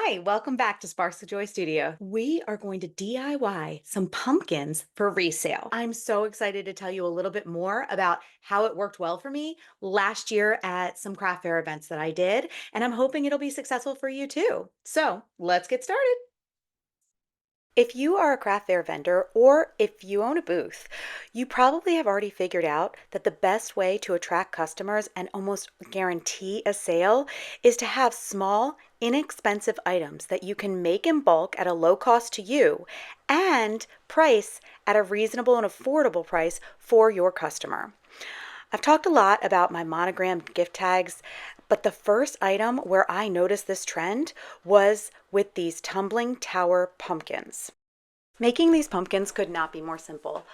Hi, welcome back to Sparks of Joy Studio. We are going to DIY some pumpkins for resale. I'm so excited to tell you a little bit more about how it worked well for me last year at some craft fair events that I did, and I'm hoping it'll be successful for you too. So let's get started. If you are a craft fair vendor or if you own a booth, you probably have already figured out that the best way to attract customers and almost guarantee a sale is to have small, inexpensive items that you can make in bulk at a low cost to you and price at a reasonable and affordable price for your customer. I've talked a lot about my monogrammed gift tags, but the first item where I noticed this trend was with these tumbling tower pumpkins. Making these pumpkins could not be more simple.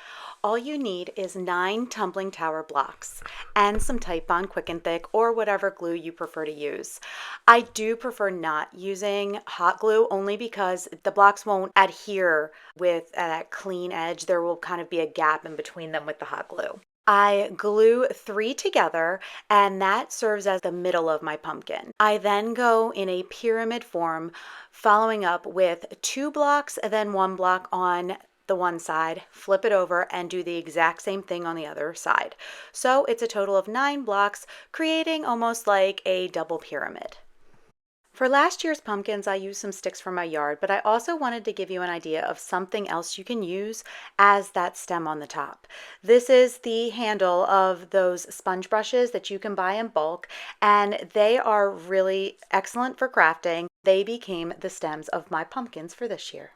All you need is 9 tumbling tower blocks and some Titebond Quick and Thick or whatever glue you prefer to use. I do prefer not using hot glue only because the blocks won't adhere with that clean edge. There will kind of be a gap in between them with the hot glue. I glue 3 together and that serves as the middle of my pumpkin. I then go in a pyramid form, following up with 2 blocks and then 1 block on the one side, flip it over and do the exact same thing on the other side. So it's a total of 9 blocks, creating almost like a double pyramid. For last year's pumpkins, I used some sticks from my yard, but I also wanted to give you an idea of something else you can use as that stem on the top. This is the handle of those sponge brushes that you can buy in bulk, and they are really excellent for crafting. They became the stems of my pumpkins for this year.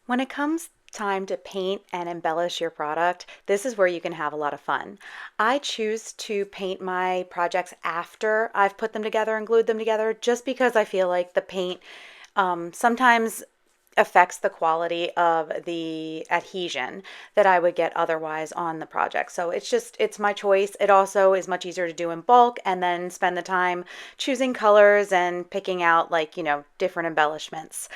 When it comes time to paint and embellish your product, this is where you can have a lot of fun. I choose to paint my projects after I've put them together and glued them together just because I feel like the paint sometimes affects the quality of the adhesion that I would get otherwise on the project. So it's my choice. It also is much easier to do in bulk and then spend the time choosing colors and picking out different embellishments.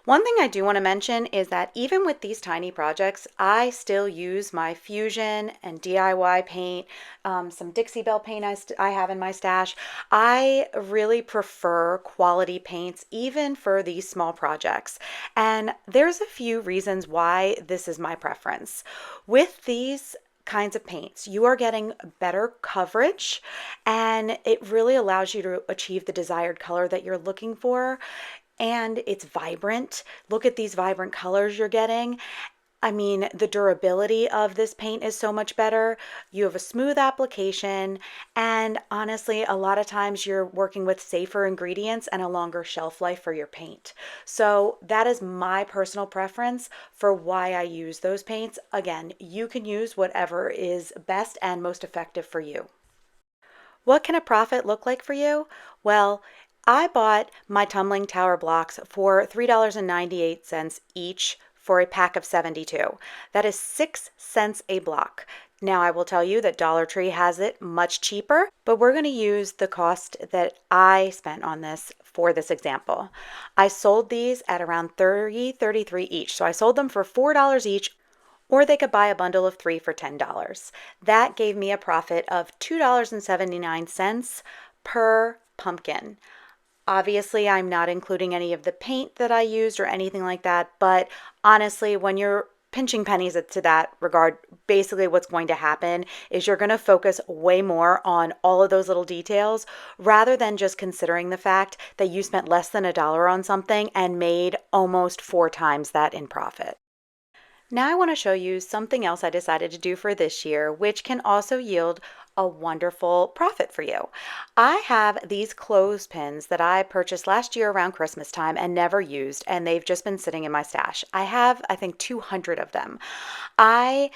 One thing I do want to mention is that even with these tiny projects, I still use my Fusion and DIY paint, some Dixie Belle paint I have in my stash. I really prefer quality paints even for these small projects. And there's a few reasons why this is my preference. With these kinds of paints, you are getting better coverage and it really allows you to achieve the desired color that you're looking for. And it's vibrant. Look at these vibrant colors you're getting. I mean, the durability of this paint is so much better. You have a smooth application, and honestly, a lot of times you're working with safer ingredients and a longer shelf life for your paint. So that is my personal preference for why I use those paints. Again, you can use whatever is best and most effective for you. What can a profit look like for you? Well, I bought my tumbling tower blocks for $3.98 each for a pack of 72. That is 6 cents a block. Now, I will tell you that Dollar Tree has it much cheaper, but we're going to use the cost that I spent on this for this example. I sold these at around $33 each. So I sold them for $4 each, or they could buy a bundle of 3 for $10. That gave me a profit of $2.79 per pumpkin. Obviously, I'm not including any of the paint that I used or anything like that, but honestly, when you're pinching pennies to that regard, basically what's going to happen is you're going to focus way more on all of those little details rather than just considering the fact that you spent less than $1 on something and made almost 4 times that in profit. Now I want to show you something else I decided to do for this year, which can also yield a wonderful profit for you. I have these clothespins that I purchased last year around Christmas time and never used, and they've just been sitting in my stash. I have, I think, 200 of them. I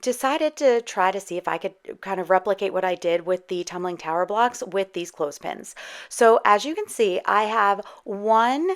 decided to try to see if I could kind of replicate what I did with the tumbling tower blocks with these clothespins. So as you can see, I have one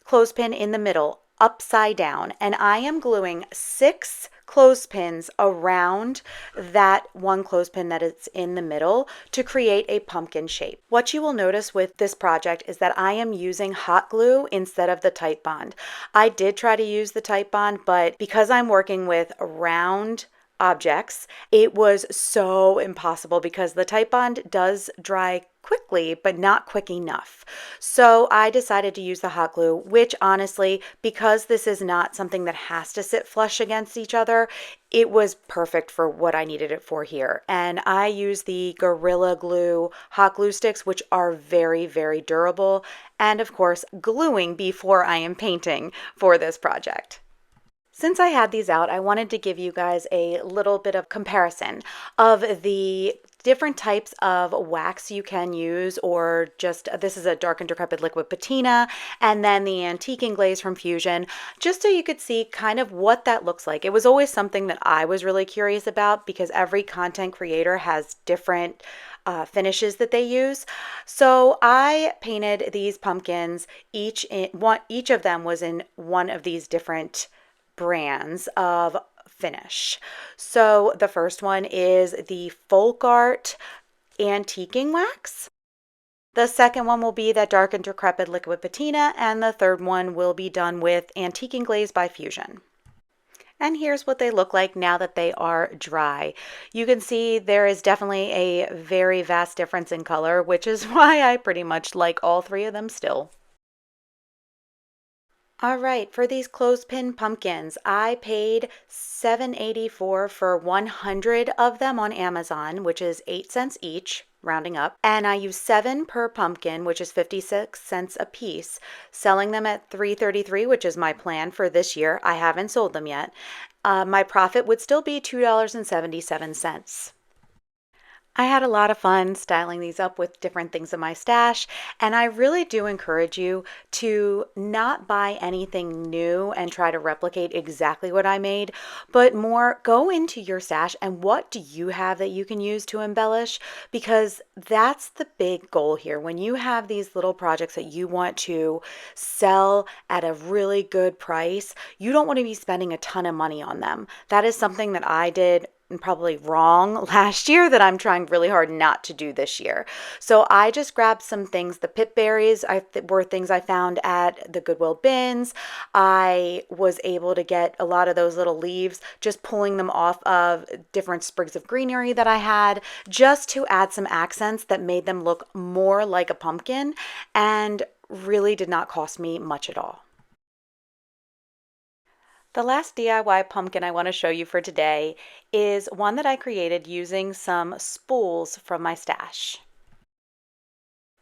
clothespin in the middle upside down, and I am gluing 6 clothespins around that one clothespin that is in the middle to create a pumpkin shape. What you will notice with this project is that I am using hot glue instead of the Titebond. I did try to use the Titebond, but because I'm working with round objects. It was so impossible because the Type Bond does dry quickly, but not quick enough. So I decided to use the hot glue, which honestly, because this is not something that has to sit flush against each other, it was perfect for what I needed it for here. And I use the Gorilla Glue hot glue sticks, which are very, very durable. And of course, gluing before I am painting for this project. Since I had these out, I wanted to give you guys a little bit of comparison of the different types of wax you can use, or just this is a dark and decrepit liquid patina, and then the antique and glaze from Fusion, just so you could see kind of what that looks like. It was always something that I was really curious about because every content creator has different finishes that they use. So I painted these pumpkins, each of them was in one of these different brands of finish. So the first one is the Folk Art Antiquing Wax. The second one will be that Dark and Decrepit Liquid Patina, and the third one will be done with Antiquing Glaze by Fusion. And here's what they look like now that they are dry. You can see there is definitely a very vast difference in color, which is why I pretty much like all three of them still. All right, for these clothespin pumpkins, I paid $7.84 for 100 of them on Amazon, which is 8 cents each, rounding up. And I used 7 per pumpkin, which is 56 cents a piece, selling them at $3.33, which is my plan for this year. I haven't sold them yet. My profit would still be $2.77. I had a lot of fun styling these up with different things in my stash, and I really do encourage you to not buy anything new and try to replicate exactly what I made, but more go into your stash and what do you have that you can use to embellish, because that's the big goal here. When you have these little projects that you want to sell at a really good price, you don't want to be spending a ton of money on them. That is something that I did and probably wrong last year that I'm trying really hard not to do this year. So I just grabbed some things. The pip berries were things I found at the Goodwill bins. I was able to get a lot of those little leaves, just pulling them off of different sprigs of greenery that I had, just to add some accents that made them look more like a pumpkin, and really did not cost me much at all. The last DIY pumpkin I want to show you for today is one that I created using some spools from my stash.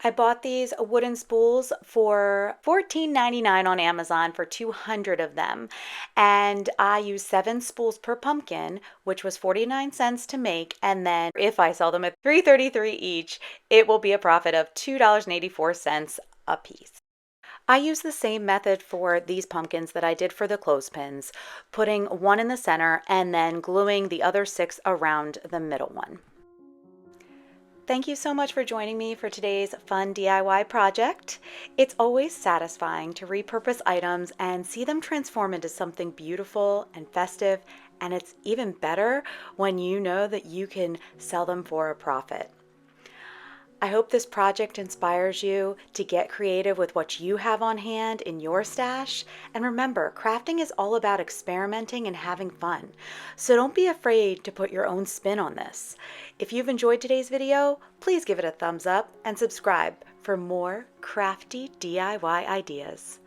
I bought these wooden spools for $14.99 on Amazon for 200 of them, and I used 7 spools per pumpkin, which was 49 cents to make, and then if I sell them at $3.33 each, it will be a profit of $2.84 a piece. I use the same method for these pumpkins that I did for the clothespins, putting one in the center and then gluing the other 6 around the middle one. Thank you so much for joining me for today's fun DIY project. It's always satisfying to repurpose items and see them transform into something beautiful and festive, and it's even better when you know that you can sell them for a profit. I hope this project inspires you to get creative with what you have on hand in your stash. And remember, crafting is all about experimenting and having fun. So don't be afraid to put your own spin on this. If you've enjoyed today's video, please give it a thumbs up and subscribe for more crafty DIY ideas.